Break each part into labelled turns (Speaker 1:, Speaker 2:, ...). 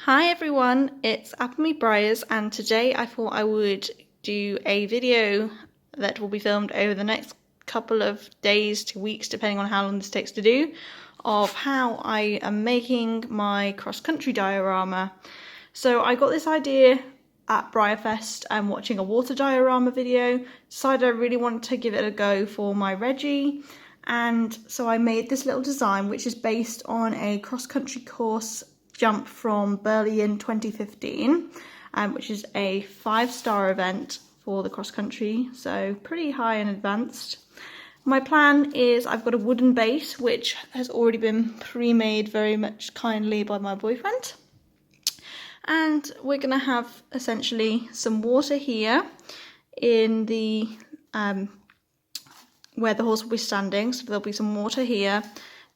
Speaker 1: Hi everyone, it's Applemy Briars, and today I thought I would do a video that will be filmed over the next couple of days to weeks, depending on how long this takes to do, of how I am making my cross-country diorama. So I got this idea at Briarfest and watching a water diorama video, decided I really wanted to give it a go for my Reggie, and so I made this little design which is based on a cross-country course jump from Berlin 2015, which is a 5-star event for the cross country, so pretty high and advanced. My plan is I've got a wooden base which has already been pre-made very much kindly by my boyfriend, and we're going to have essentially some water here in the where the horse will be standing, so there'll be some water here.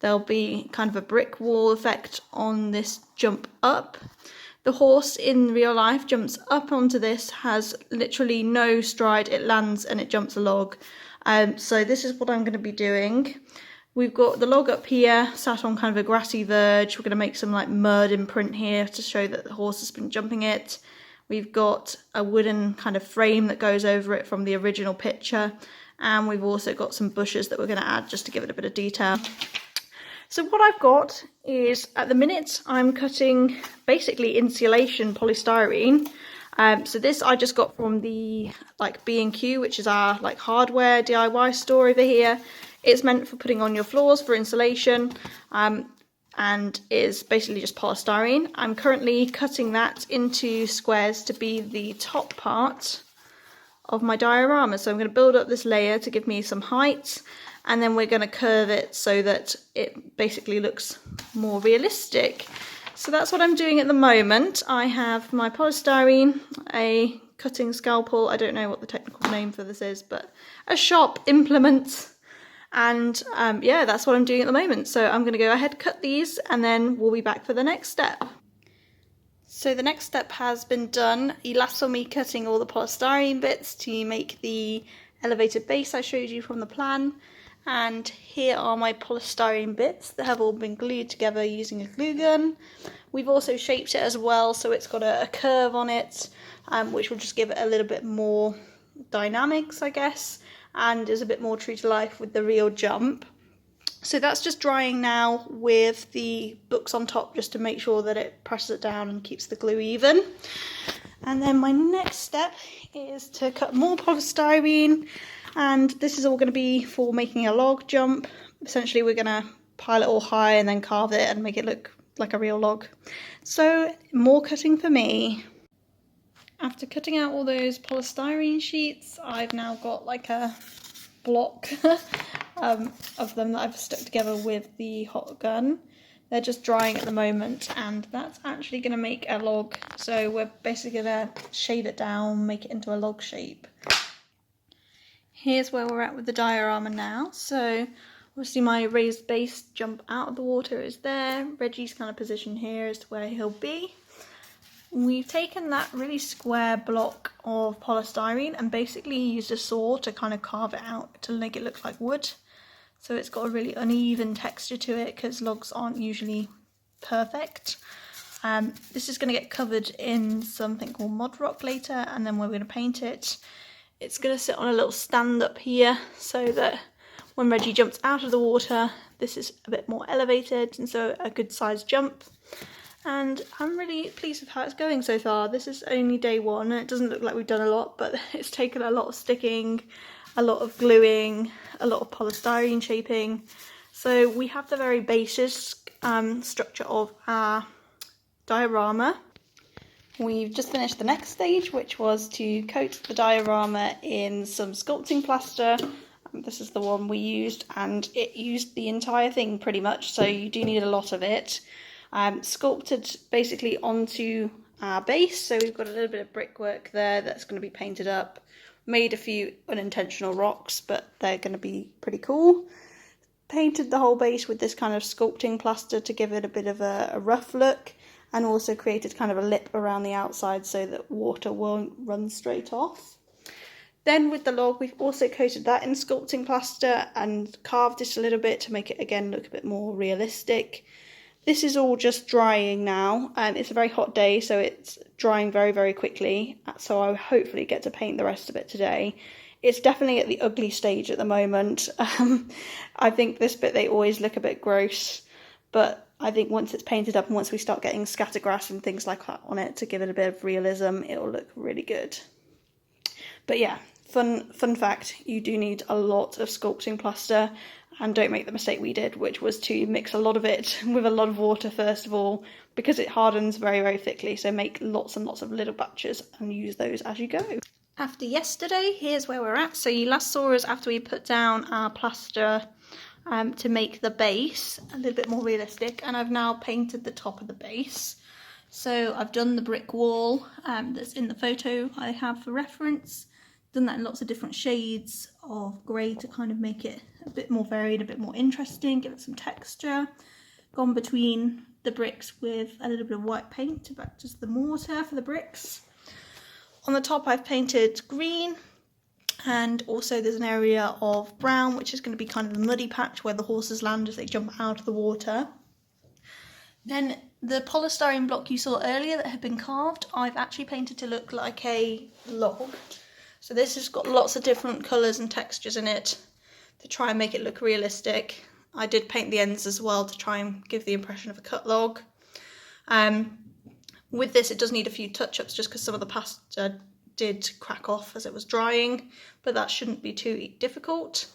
Speaker 1: There'll be kind of a brick wall effect on this jump up. The horse in real life jumps up onto this, has literally no stride, it lands and it jumps a log. So this is what I'm going to be doing. We've got the log up here, sat on kind of a grassy verge. We're going to make some like mud imprint here to show that the horse has been jumping it. We've got a wooden kind of frame that goes over it from the original picture. And we've also got some bushes that we're going to add just to give it a bit of detail. So what I've got is, at the minute, I'm cutting basically insulation polystyrene. So this I just got from the B&Q, which is our hardware DIY store over here. It's meant for putting on your floors for insulation, and is basically just polystyrene. I'm currently cutting that into squares to be the top part of my diorama. So I'm going to build up this layer to give me some height, and then we're going to curve it so that it basically looks more realistic. So that's what I'm doing at the moment. I have my polystyrene, a cutting scalpel, I don't know what the technical name for this is, but a sharp implement, and yeah, that's what I'm doing at the moment. So I'm going to go ahead, cut these, and then we'll be back for the next step. So the next step has been done. You last saw me cutting all the polystyrene bits to make the elevated base I showed you from the plan. And here are my polystyrene bits that have all been glued together using a glue gun. We've also shaped it as well, so it's got a curve on it, which will just give it a little bit more dynamics, I guess, and is a bit more true to life with the real jump. So that's just drying now with the books on top, just to make sure that it presses it down and keeps the glue even. And then my next step is to cut more polystyrene, and this is all going to be for making a log jump. Essentially we're going to pile it all high and then carve it and make it look like a real log. So more cutting for me. After cutting out all those polystyrene sheets, I've now got like a block of them that I've stuck together with the hot gun. They're just drying at the moment, and that's actually going to make a log. So we're basically going to shave it down, make it into a log shape. Here's where we're at with the diorama now. So obviously my raised base jump out of the water is there. Reggie's kind of position here is where he'll be. We've taken that really square block of polystyrene and basically used a saw to kind of carve it out to make it look like wood. So it's got a really uneven texture to it because logs aren't usually perfect. This is going to get covered in something called mod rock later, and then we're going to paint it. It's going to sit on a little stand up here so that when Reggie jumps out of the water, this is a bit more elevated, and so a good sized jump. And I'm really pleased with how it's going so far. This is only day one, and it doesn't look like we've done a lot, but it's taken a lot of sticking, a lot of gluing, a lot of polystyrene shaping. So we have the very basic structure of our diorama. We've just finished the next stage, which was to coat the diorama in some sculpting plaster. This is the one we used, and it used the entire thing pretty much, so you do need a lot of it. Sculpted basically onto our base, so we've got a little bit of brickwork there that's going to be painted up. Made a few unintentional rocks, but they're going to be pretty cool. Painted the whole base with this kind of sculpting plaster to give it a bit of a rough look, and also created kind of a lip around the outside so that water won't run straight off. Then with the log, we've also coated that in sculpting plaster and carved it a little bit to make it again look a bit more realistic. This is all just drying now. It's a very hot day, so it's drying very, very quickly. So I'll hopefully get to paint the rest of it today. It's definitely at the ugly stage at the moment. I think this bit, they always look a bit gross, but I think once it's painted up and once we start getting scattergrass and things like that on it to give it a bit of realism, it'll look really good. But yeah, fun fact, you do need a lot of sculpting plaster, and don't make the mistake we did, which was to mix a lot of it with a lot of water first of all, because it hardens very, very thickly. So make lots and lots of little batches and use those as you go. After yesterday, here's where we're at. So you last saw us after we put down our plaster to make the base a little bit more realistic, and I've now painted the top of the base. So I've done the brick wall that's in the photo I have for reference. Done that in lots of different shades of grey to kind of make it a bit more varied, a bit more interesting, give it some texture. Gone between the bricks with a little bit of white paint to act as the mortar for the bricks. On the top I've painted green, and also there's an area of brown which is going to be kind of a muddy patch where the horses land as they jump out of the water. Then the polystyrene block you saw earlier that had been carved, I've actually painted to look like a log. So this has got lots of different colours and textures in it to try and make it look realistic. I did paint the ends as well to try and give the impression of a cut log. With this it does need a few touch-ups just because some of the pasta did crack off as it was drying, but that shouldn't be too difficult.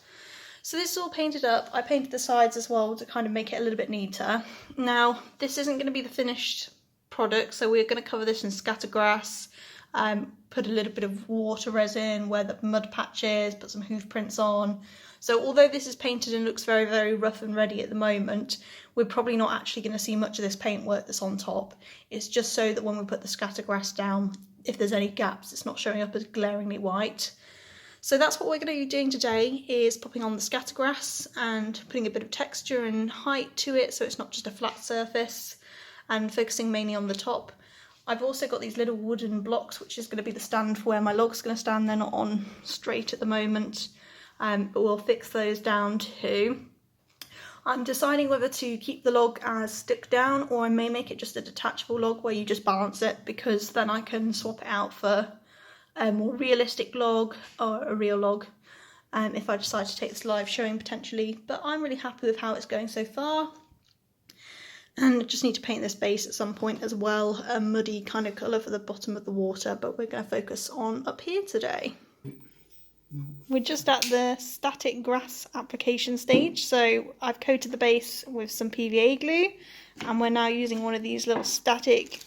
Speaker 1: So this is all painted up. I painted the sides as well to kind of make it a little bit neater. Now this isn't going to be the finished product, so we're going to cover this in scattergrass. Put a little bit of water resin where the mud patch is, put some hoof prints on. So although this is painted and looks very, very rough and ready at the moment, we're probably not actually going to see much of this paintwork that's on top. It's just so that when we put the scattergrass down, if there's any gaps, it's not showing up as glaringly white. So that's what we're going to be doing today, is popping on the scattergrass and putting a bit of texture and height to it so it's not just a flat surface, and focusing mainly on the top. I've also got these little wooden blocks, which is going to be the stand for where my log's going to stand. They're not on straight at the moment, but we'll fix those down too. I'm deciding whether to keep the log as stick down, or I may make it just a detachable log where you just balance it, because then I can swap it out for a more realistic log or a real log if I decide to take this live showing potentially. But I'm really happy with how it's going so far. And I just need to paint this base at some point as well, a muddy kind of colour for the bottom of the water, but we're going to focus on up here today. We're just at the static grass application stage, so I've coated the base with some PVA glue, and we're now using one of these little static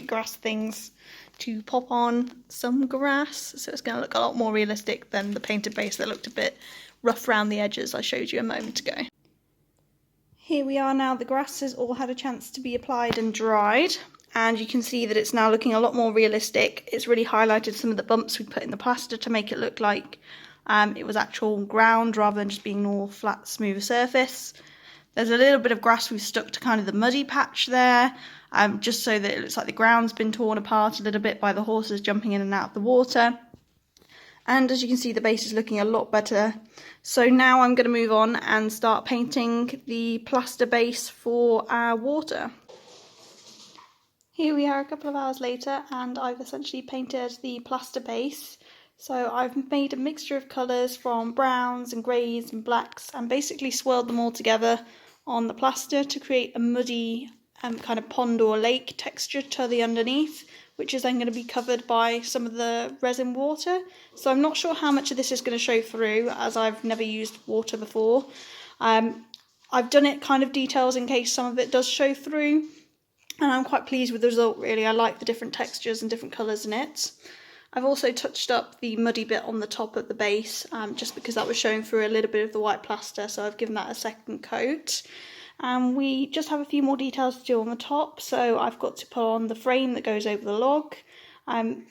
Speaker 1: grass things to pop on some grass, so it's going to look a lot more realistic than the painted base that looked a bit rough around the edges I showed you a moment ago. Here we are now, the grass has all had a chance to be applied and dried, and you can see that it's now looking a lot more realistic. It's really highlighted some of the bumps we put in the plaster to make it look like it was actual ground rather than just being normal flat smooth surface. There's a little bit of grass we've stuck to kind of the muddy patch there, just so that it looks like the ground's been torn apart a little bit by the horses jumping in and out of the water. And as you can see, the base is looking a lot better. So now I'm going to move on and start painting the plaster base for our water. Here we are a couple of hours later, and I've essentially painted the plaster base. So I've made a mixture of colours from browns and greys and blacks, and basically swirled them all together on the plaster to create a muddy kind of pond or lake texture to the underneath, which is then going to be covered by some of the resin water. So I'm not sure how much of this is going to show through, as I've never used water before. I've done it kind of details in case some of it does show through, and I'm quite pleased with the result really. I like the different textures and different colours in it. I've also touched up the muddy bit on the top of the base, just because that was showing through a little bit of the white plaster, so I've given that a second coat. We just have a few more details to do on the top, so I've got to put on the frame that goes over the log,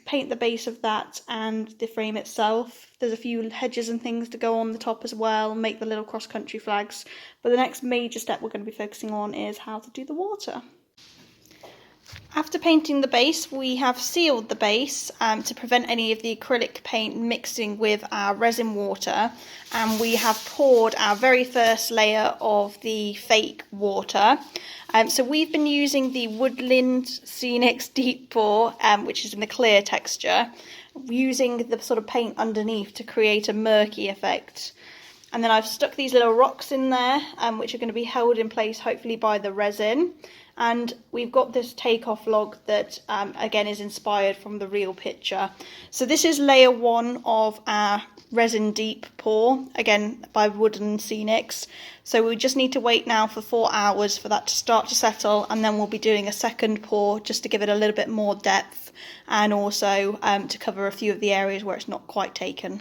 Speaker 1: paint the base of that and the frame itself. There's a few hedges and things to go on the top as well, make the little cross-country flags. But the next major step we're going to be focusing on is how to do the water. After painting the base, we have sealed the base to prevent any of the acrylic paint mixing with our resin water, and we have poured our very first layer of the fake water. So we've been using the Woodland Scenics Deep Pour, which is in the clear texture, using the sort of paint underneath to create a murky effect. And then I've stuck these little rocks in there, which are going to be held in place hopefully by the resin. And we've got this takeoff log that again is inspired from the real picture. So this is layer 1 of our resin deep pour, again by Woodland Scenics. So we just need to wait now for 4 hours for that to start to settle, and then we'll be doing a second pour just to give it a little bit more depth, and also to cover a few of the areas where it's not quite taken.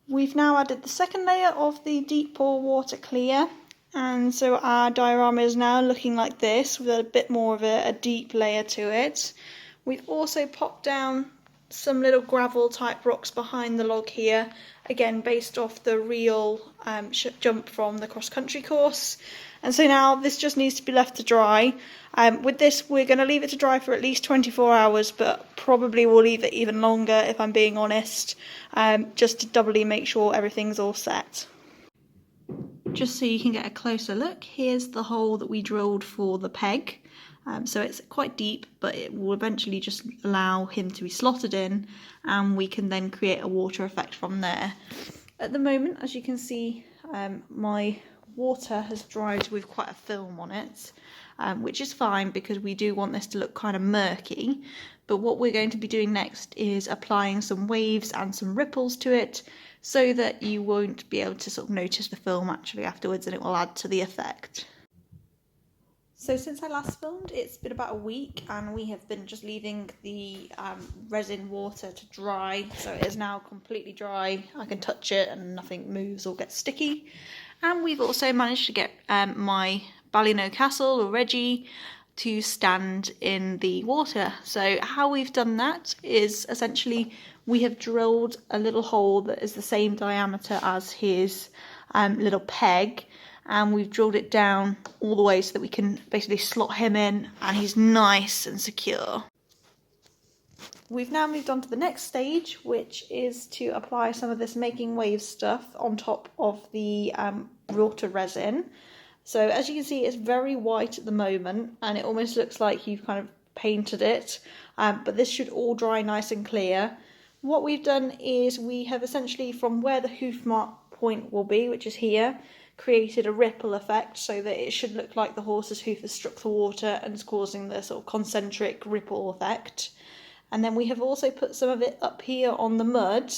Speaker 1: We've now added the second layer of the deep pour water clear, and so our diorama is now looking like this with a bit more of a deep layer to it. We've also popped down some little gravel type rocks behind the log here, again based off the real jump from the cross-country course. And so now this just needs to be left to dry. With this, we're going to leave it to dry for at least 24 hours, but probably we'll leave it even longer if I'm being honest, just to doubly make sure everything's all set. Just so you can get a closer look, here's the hole that we drilled for the peg. So it's quite deep, but it will eventually just allow him to be slotted in, and we can then create a water effect from there. At the moment, as you can see, my water has dried with quite a film on it, which is fine because we do want this to look kind of murky. But what we're going to be doing next is applying some waves and some ripples to it, so that you won't be able to sort of notice the film actually afterwards, and it will add to the effect. So since I last filmed, it's been about a week, and we have been just leaving the resin water to dry. So it is now completely dry. I can touch it and nothing moves or gets sticky. And we've also managed to get my Ballino Castle, or Reggie, to stand in the water. So how we've done that is essentially we have drilled a little hole that is the same diameter as his little peg, and we've drilled it down all the way so that we can basically slot him in and he's nice and secure. We've now moved on to the next stage, which is to apply some of this making waves stuff on top of the water resin. So as you can see, it's very white at the moment, and it almost looks like you've kind of painted it, but this should all dry nice and clear. What we've done is we have essentially, from where the hoof mark point will be, which is here, created a ripple effect so that it should look like the horse's hoof has struck the water and is causing the sort of concentric ripple effect. And then we have also put some of it up here on the mud,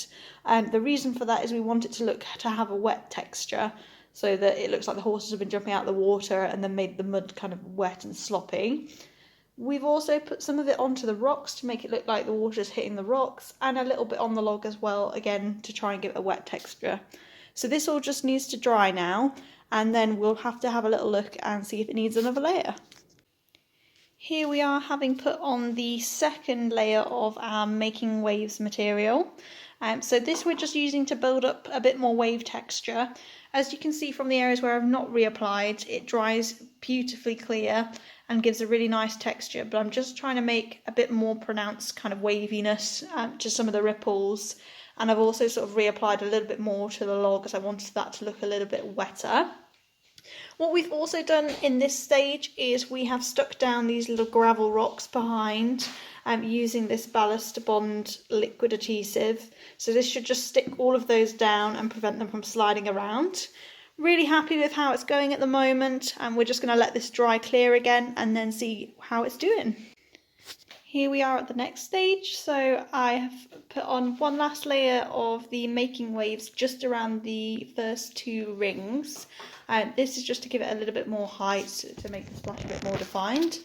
Speaker 1: and the reason for that is we want it to have a wet texture, so that it looks like the horses have been jumping out of the water and then made the mud kind of wet and sloppy. We've also put some of it onto the rocks to make it look like the water's hitting the rocks, and a little bit on the log as well, again to try and give it a wet texture. So this all just needs to dry now, and then we'll have to have a little look and see if it needs another layer. Here we are, having put on the second layer of our making waves material. So this we're just using to build up a bit more wave texture. As you can see from the areas where I've not reapplied, it dries beautifully clear and gives a really nice texture, but I'm just trying to make a bit more pronounced kind of waviness to some of the ripples. And I've also sort of reapplied a little bit more to the log as I wanted that to look a little bit wetter. What we've also done in this stage is we have stuck down these little gravel rocks behind using this ballast bond liquid adhesive. So this should just stick all of those down and prevent them from sliding around. Really happy with how it's going at the moment, and we're just going to let this dry clear again and then see how it's doing. Here we are at the next stage, so I have put on one last layer of the making waves just around the first 2 rings. This is just to give it a little bit more height to make the splash a bit more defined.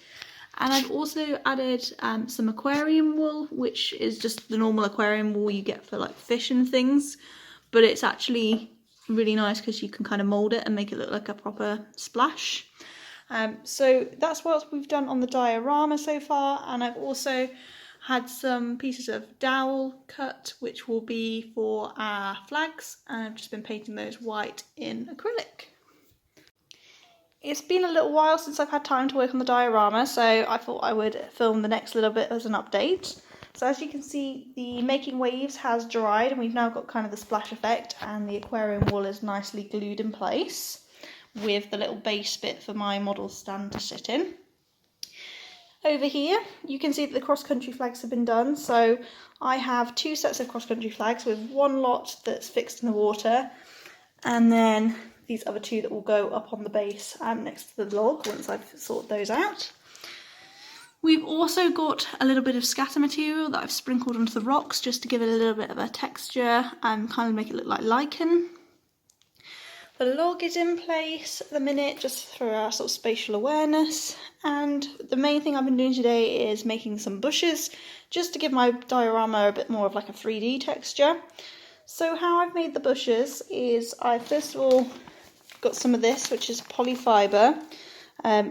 Speaker 1: And I've also added some aquarium wool, which is just the normal aquarium wool you get for like fish and things, but it's actually really nice because you can kind of mould it and make it look like a proper splash. So that's what we've done on the diorama so far, and I've also had some pieces of dowel cut which will be for our flags, and I've just been painting those white in acrylic. It's been a little while since I've had time to work on the diorama, so I thought I would film the next little bit as an update. So as you can see, the making waves has dried and we've now got kind of the splash effect, and the aquarium wall is nicely glued in place with the little base bit for my model stand to sit in. Over here you can see that the cross-country flags have been done, so I have 2 sets of cross-country flags with one lot that's fixed in the water, and then these other 2 that will go up on the base next to the log once I've sorted those out. We've also got a little bit of scatter material that I've sprinkled onto the rocks just to give it a little bit of a texture and kind of make it look like lichen. The log is in place at the minute just for our sort of spatial awareness, and the main thing I've been doing today is making some bushes just to give my diorama a bit more of like a 3D texture. So how I've made the bushes is I first of all got some of this, which is polyfibre,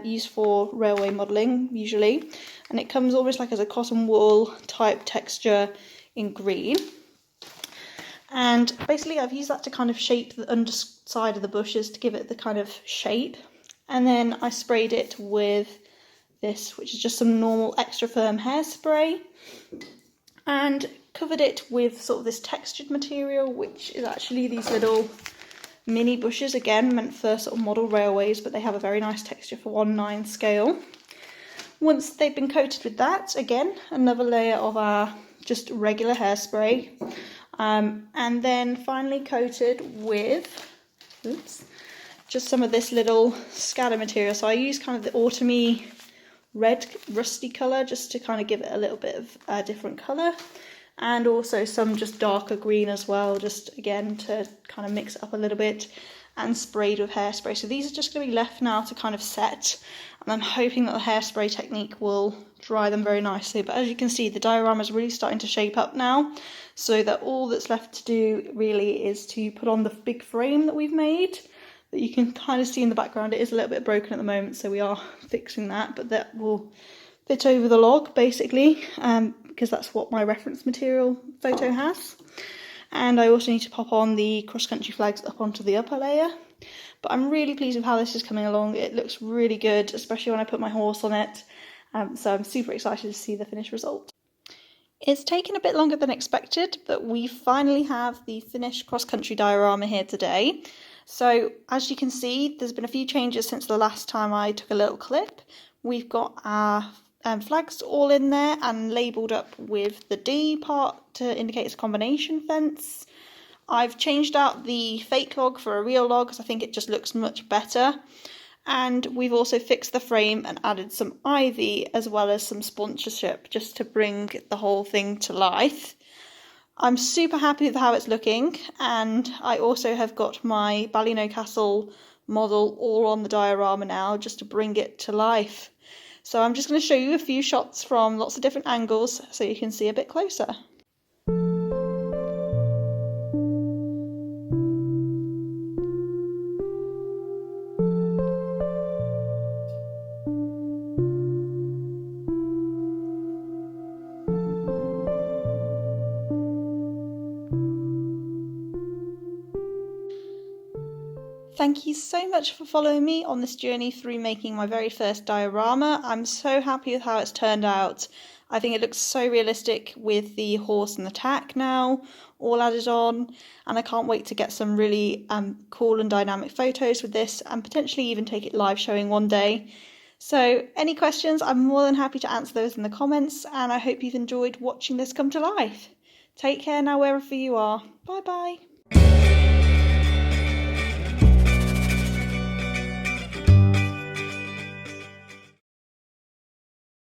Speaker 1: used for railway modelling usually, and it comes almost like as a cotton wool type texture in green. And basically I've used that to kind of shape the underside of the bushes to give it the kind of shape, and then I sprayed it with this, which is just some normal extra firm hairspray, and covered it with sort of this textured material, which is actually these little mini bushes, again meant for sort of model railways, but they have a very nice texture for 1/9 scale. Once they've been coated with that, again another layer of our just regular hairspray, and then finally coated with just some of this little scatter material. So I use kind of the autumny red rusty colour just to kind of give it a little bit of a different colour, and also some just darker green as well, just again to kind of mix it up a little bit, and sprayed with hairspray. So these are just going to be left now to kind of set, and I'm hoping that the hairspray technique will dry them very nicely. But as you can see, the diorama is really starting to shape up now, so that all that's left to do really is to put on the big frame that we've made, that you can kind of see in the background. It is a little bit broken at the moment, so we are fixing that, but that will fit over the log basically, because that's what my reference material photo has. And I also need to pop on the cross-country flags up onto the upper layer. But I'm really pleased with how this is coming along. It looks really good, especially when I put my horse on it. So I'm super excited to see the finished result. It's taken a bit longer than expected, but we finally have the finished cross-country diorama here today. So as you can see, there's been a few changes since the last time I took a little clip. We've got our flags all in there and labelled up with the D part to indicate it's a combination fence. I've changed out the fake log for a real log because I think it just looks much better. And we've also fixed the frame and added some ivy as well as some sponsorship just to bring the whole thing to life. I'm super happy with how it's looking, and I also have got my Ballino Castle model all on the diorama now just to bring it to life. So I'm just going to show you a few shots from lots of different angles so you can see a bit closer. Thank you so much for following me on this journey through making my very first diorama. I'm so happy with how it's turned out. I think it looks so realistic with the horse and the tack now all added on, and I can't wait to get some really cool and dynamic photos with this and potentially even take it live showing one day. So any questions, I'm more than happy to answer those in the comments, and I hope you've enjoyed watching this come to life. Take care now wherever you are. Bye bye.